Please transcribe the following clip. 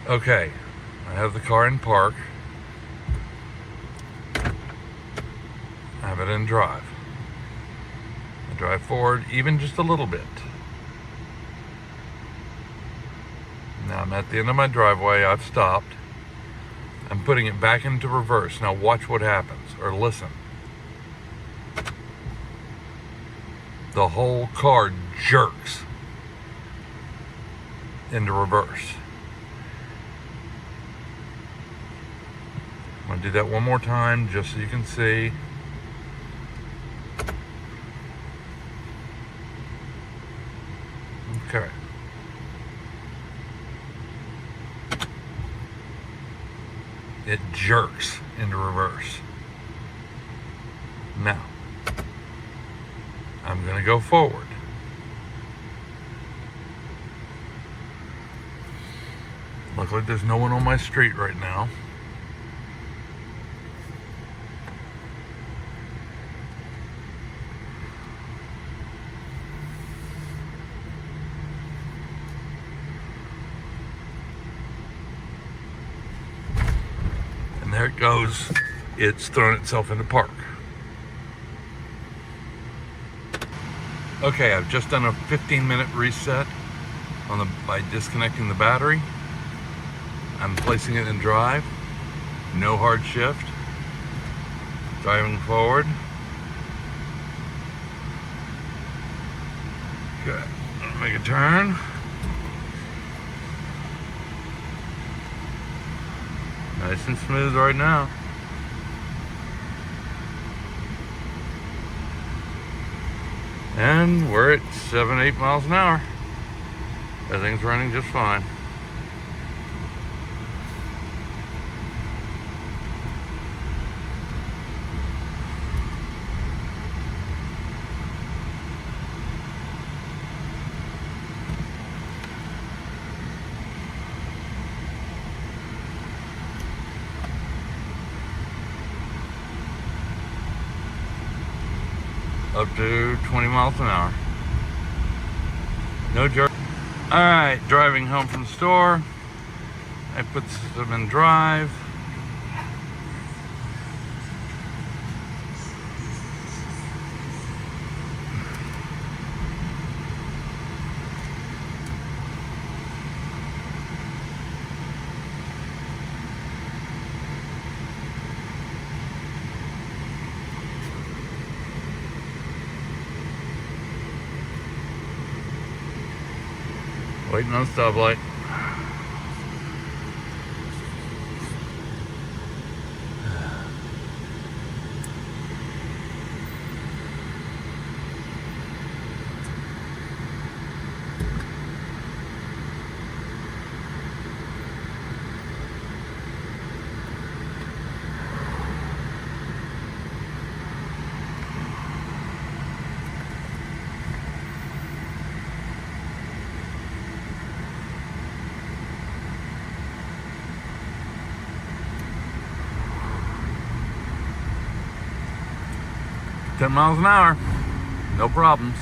Okay, I have the car in park. I have it in drive. I drive forward even just a little bit. Now I'm at the end of my driveway. I've stopped. I'm putting it back into reverse. Now watch what happens, or listen. The whole car jerks into reverse. I'm going to do that one more time just so you can see. Okay. It jerks into reverse. Now, I'm going to go forward. Luckily, there's no one on my street right now. And there it goes. It's thrown itself into park. Okay, I've just done a 15-minute reset by disconnecting the battery. I'm placing it in drive. No hard shift. Driving forward. Okay, make a turn. Nice and smooth right now. And we're at 7-8 miles an hour. Everything's running just fine. Up to 20 miles an hour. No jerk. Alright, driving home from the store. I put them in drive. Waiting on the stoplight. $10 miles an hour, no problems.